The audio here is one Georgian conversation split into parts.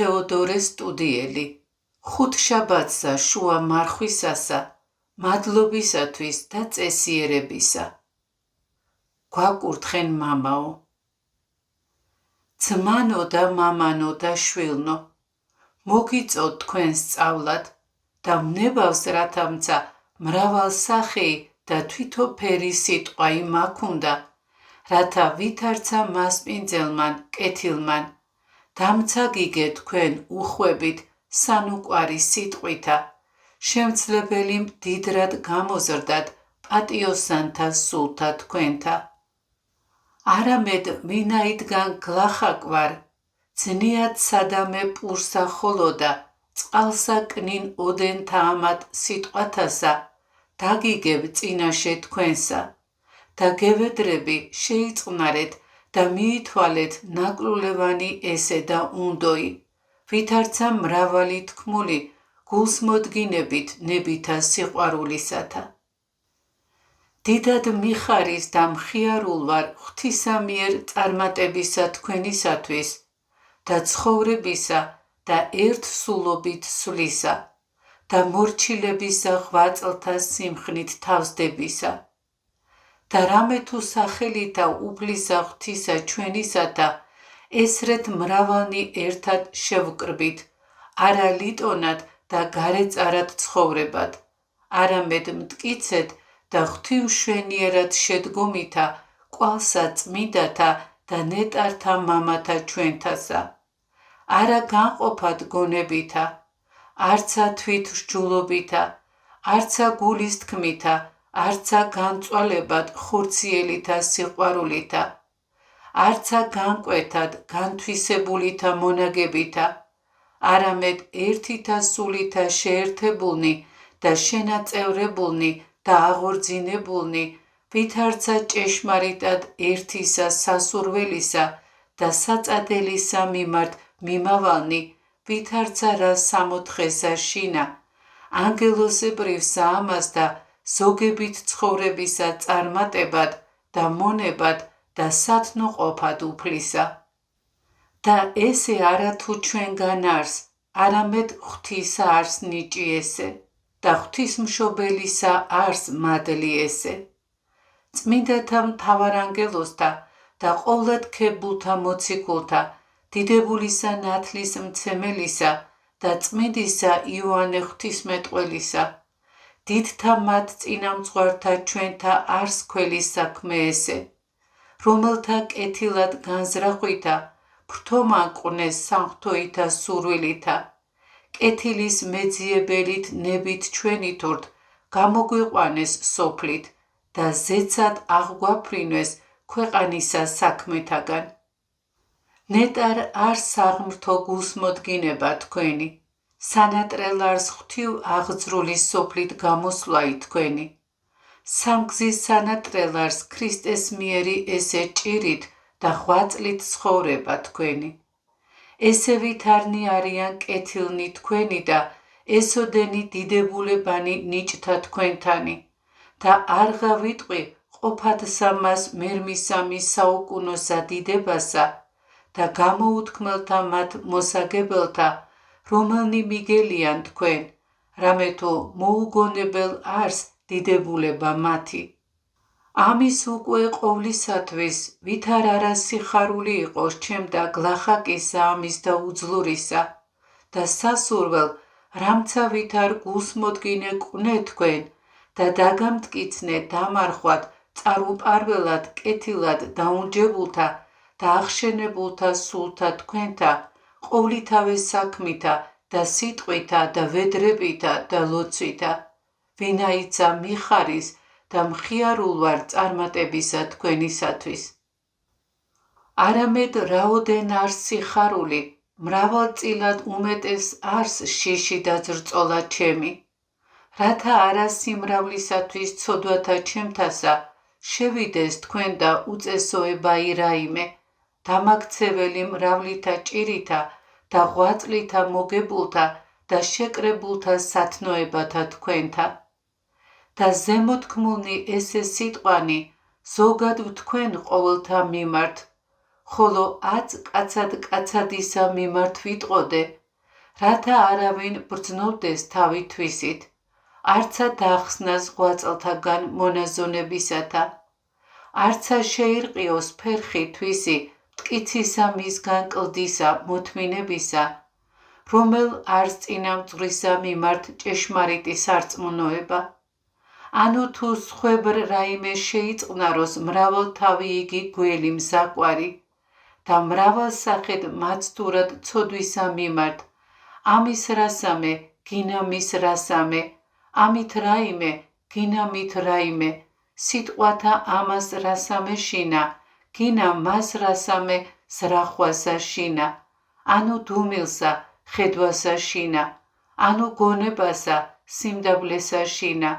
თეოდორე სტუდიელი, ხუთ შაბათსა შუა მარხვისასა, მადლობისათვის და წესიერებისა. გვაკურთხენ მამაო. ძმანო და მამანო და შვილნო, მოგიწოდ თქვენ სწავლად და მნებავს რათამცა მრავალ სახეი და თვითოფერი სიტყვა იმაქ უნდა, რათა ვითარცა მასპინძელმან კეთილმან, დამცა გიგე თქვენ უხვებით სანუკვარი სიტყვითა, შემძლებელი მდიდრად გამოზრდად პატიოსანთა სულთა თქვენთა. არამედ ვინაიდან გლახაკვარ, ძნიად სადამე პურსა ხოლოდა, წყალსა კნინ ოდენთა ამათ სიტყვათასა, დაგიგებ წინაშე თქვენსა, და გევედრები შეიწყნარეთ და მიითვალეთ ნაკლულევანი ესე და უნდოი, ვითარცა მრავალი თქმული გულს მოდგინებით ნებითა სიყვარულისათა. დიდად მიხარის და მხიარულ ვარ ღვთისა მიერ წარმატებისა თქვენისათვის და ცხოვრებისა და ერთსულობით სვლისა და მორჩილებისა ღვაწლთა სიმხნით თავსდებისა. და რამე თუ სახელითა უფლისა ღვთისა ჩვენისათა ესრეთ მრავალნი ერთად შევკრბით, არა ლიტონად და გარეწარად ცხოვრებად, არამედ მტკიცეთ და ღვთივმშვენიერად შედგომითა კვალსა წმიდათა და ნეტართა მამათა ჩვენთასა, არა განყოფად გონებითა, არცა თვითსჯულობითა, არცა გულის თქმითა, არცა განწვალებად ხორციელითა სიყვარულითა, არცა განკვეთად განთვისებულითა მონაგებითა, არამედ ერთითა სულითა შეერთებულნი და შენაწევრებულნი და აღორძინებულნი, ვითარცა ჭეშმარიტად ერთისა სასურველისა და საწადელისა მიმართ მიმავალნი, ვითარცა რა სამოთხესა შინა, ანგელოზებრივ საამას და ზოგებით ცხოვრებისა წარმატებად და მონებად და სათნო ყოფად უფლისა. და ესე არა თუ ჩვენგან არს, არამედ ღვთისა არს ნიჭი ესე და ღვთისმშობელისა არს მადლი ესე. წმინდათა მთავარანგელოზთა და ყოვლადქებულთა მოციქულთა, დიდებულისა ნათლის მცემელისა და წმინდისა იოანე ღვთისმეტყველისა, დიდთა მათ წინამძღვართა ჩვენთა არს ქველი საქმე ესე, რომელთა კეთილად განზრახვითა ფრთომანყვნეს სამღვთოითა სურვილითა, კეთილის მეძიებელით ნებით ჩვენითურთ გამოგვიყვანეს სოფლით და ზეცად აღგვაფრინვეს ქვეყანისა საქმეთაგან. ნეტარ არს საღმრთო გულსმოდგინება თქვენი, სანატრელ არს ღვთივ აღძრული სოფლით გამოსვლაი თქვენი. სამგზის სანატრელ არს ქრისტეს მიერი ესე ჭირით და ღვაწლით ცხოვრება თქვენი. ესე ვითარნი არიან კეთილნი თქვენი და ესოდენი დიდებულებანი ნიჭთა თქვენთანი და არ გავიტყვი ყოფადსა მას მერმისამი საუკუნოსა დიდებასა და გამოუთქმელთა მათ მოსაგებელთა, რომელნი მიგელიან თქვენ, რამე თუ მოუგონებელ არს დიდებულება მათი. ამის უკვე ყოვლისათვის, ვითარ არა სიხარული იყოს ჩემდა გლახაკისა ამის და უძლურისა და სასურველ, რამცა ვითარ გულსმოდგინე ყვნე თქვენ და დაგამტკიცნე დამარხვად წარუპარველად კეთილად დაუნჯებულთა და აღშენებულთა სულთა თქვენთა, ყოვლითავე საქმითა და სიტყვითა და ვედრებითა და ლოცვითა, ვინაიცა მიხარის და მხიარულ ვარ წარმატებისა თქვენისათვის. არამედ რაოდენ არს სიხარული, მრავალწილად უმეტეს არს შიში და ძრწოლა ჩემი, რათა არა სიმრავლისათვის ცოდვათა ჩემთასა შევიდეს თქვენ და უწესოებაი რაიმე, დამაქცეველი მრავლითა ჭირითა და ღვაწლითა მოგებულთა და შეკრებულთა სათნოებათა თქვენთა. და ზემოთქმულნი ესე სიტყვანი ზოგად ვთქვენ ყოველთა მიმართ, ხოლო აც კაცადისა მიმართ ვიტყოდე, რათა არავინ ბრძნობდეს თავი თვისით, არცა დაახსნას ღვაწლთაგან მონაზონებისათა, არცა შეირყიოს ფერხი თვისი მტკიცისა მისგან კლდისა მოთმინებისა, რომელ არს წინამძღვრისა მიმართ ჭეშმარიტი სარწმუნოება. ანუ თუ სხვებრ რაიმე შეიწყნაროს მრავალთავი იგი გველი მზაყვარი და მრავალ სახედ მაცდურად ცოდვისა მიმართ, ამის რასამე, გინა მის რასამე, ამით რაიმე, გინა მით რაიმე, სიტყვათა ამას რასამე შინა, გინა მას რასამე ზრახვასა შინა, ანუ დუმილსა, ხედვასა შინა, ანუ გონებასა, სიმდაბლესა შინა,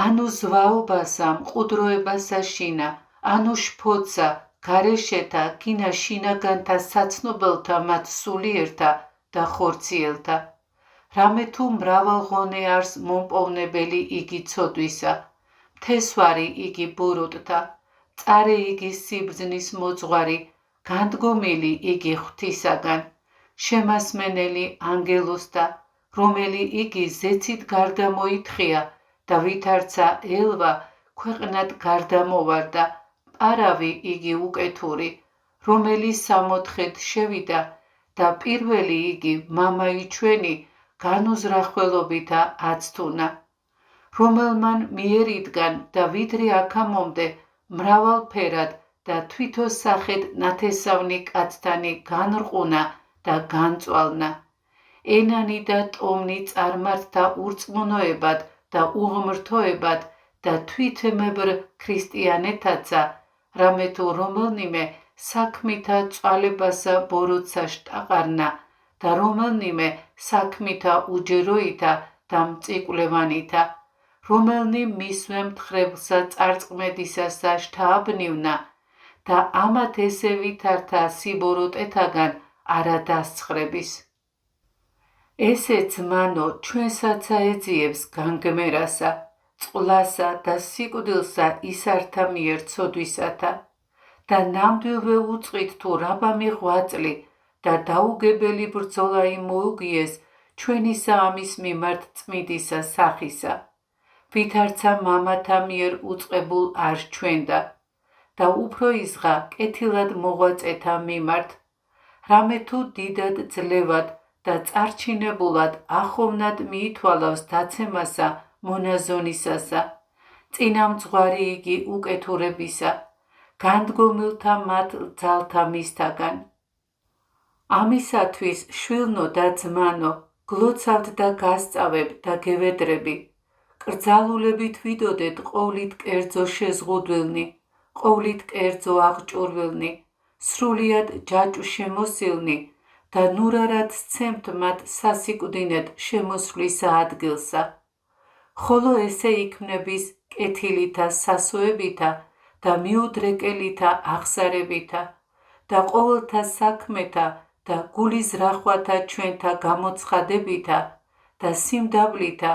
ანუ ზვაობასა, მყუდროებასა შინა, ანუ შფოთსა, გარეშეთა, გინა შინაგანთა საცნობელთა მათ სულიერთა და ხორციელთა. რამე თუ მრავალღონე არს მომპოვნებელი იგი ცოდვისა, მთესვარი იგი ბურუტთა, წარე იგი სიბრძნის მოძღვარი, განდგომილი იგი ღვთისაგან, შემასმენელი ანგელოსთა, რომელი იგი ზეცით გარდა მოითხია და ვითარცა ელვა ქვეყნად გარდა მოვარდა, პარავი იგი უკეთური, რომელი სამოთხედ შევიდა და პირველი იგი მამაი ჩვენი განუზრახველობითა აცთუნა, რომელმან მიერიდან და ვიდრე აქამომდე მრავალფერად და თვითოსახედ ნათესავნი კაცთანი განრყუნა და განწვალნა, ენანი და ტომნი წარმართთა ურწმუნოებად და უღმრთოებად და თვითმებრ ქრისტიანეთაცა, რამე თუ რომელნიმე საქმითა წვალებასა ბოროტსა შტაყარნა და რომელნიმე საქმითა უჯეროითა და მწიკვლევანითა, რომელნი მისვე მთხრებსა წარწმედისასა შთააბნივნა და ამათ ესე ვითართა სიბოროტეთაგან არა დასცხრების. ესეც მანო ჩვენსაცა ეძიებს განგმერასა, წყვლასა და სიკვდილსა ისართა მიერ ცოდვისათა და ნამდვილვე უწყით თუ რაბამი ღვაწლი და დაუგებელი ბრძოლა მოუგიეს ჩვენისა ამის მიმართ წმიდისა სახისა, ვითარცა მამათა მიერ უწყებულ არ ჩვენდა და უფრო იზღა კეთილად მოღვაწეთა მიმართ, რამე თუ დიდად ძლევად და წარჩინებულად ახოვნად მიითვალავს დაცემასა მონაზონისასა, წინამძღვარი იგი უკეთურებისა, განდგომილთა მათ ძალთა მისთაგან. ამისათვის შვილნო და ძმანო, გლოცავთ და გასწავებ და გევედრები, კრძალულებით ვიდოდეთ ყოვლით კერძო შეზღუდვილნი, ყოვლით კერძო აღჭურვილნი, სრულიად ჯაჭვ შემოსილნი და ნურარად სცემთ მათ სასიკვდინეთ შემოსვლისა ადგილსა, ხოლო ესე იქმნების კეთილითა სასოებითა და მიუდრეკელითა აღსარებითა და ყოველთა საქმეთა და გულიზრახვათა ჩვენთა გამოცხადებითა და სიმდაბლითა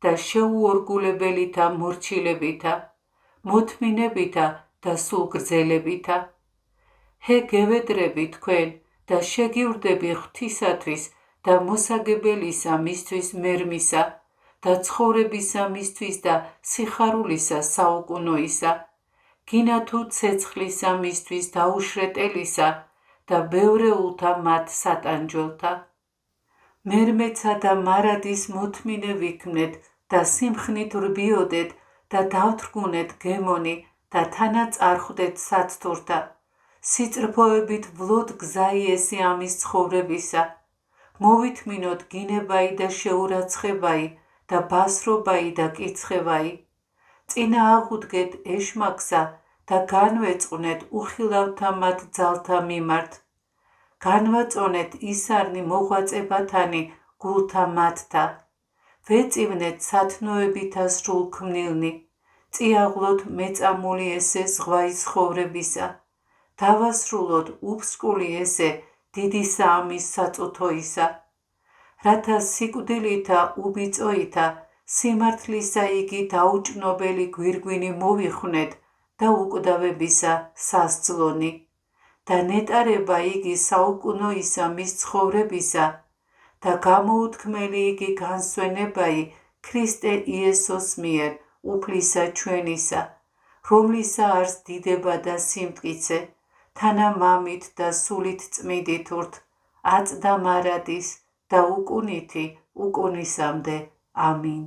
და შეუორგულებელითა მორჩილებითა, მოთმინებითა და სულგრძელებითა. ჰე გევედრები თქვენ და შეგივრდები ღვთისათვის და მოსაგებელისა მისთვის მერმისა და ცხოვრებისა მისთვის და სიხარულისა საუკუნოისა, გინა თუ ცეცხლისა მისთვის დაუშრეტელისა და ბევრეულთა მათ სატანჯველთა. მერმეცა და მარადის მოთმინე ვიქმნეთ და სიმხნით ვრბიოდეთ და დავთრგუნეთ გემონი და თანაწარხვდეთ საცთურთა, სიწრფოებით ვლოდ გზაიესი ამის ცხოვრებისა, მოვითმინოთ გინებაი და შეურაცხებაი და ბასრობაი და კიცხებაი, წინა აღუდგეთ ეშმაკსა და განვეწყვნეთ უხილავთა მათ ძალთა მიმართ, განვაწონეთ ისარნი მოღვაწებათანი გულთა მათთა, ვეწივნეთ სათნოებითა სრულქმნილნი, წიაღლოთ მეწამული ესე ზღვაი ცხოვრებისა, დავასრულოთ უფსკული ესე დიდისა ამის საწუთოისა, რათა სიკვდილითა უბიწოითა სიმართლისა იგი დაუჭნობელი გვირგვინი მოვიხვნეთ და უკვდავებისა სასძლონი და ნეტარება იგი საუკუნოისა მის ცხოვრებისა და გამოუთქმელი იგი განსვენებაი ქრისტე იესოს მიერ უფლისა ჩვენისა, რომლისა არს დიდება და სიმტკიცე, თანა მამით და სულით წმიდით ურთ, აწ და მარადის და უკუნითი უკუნისამდე. ამინ.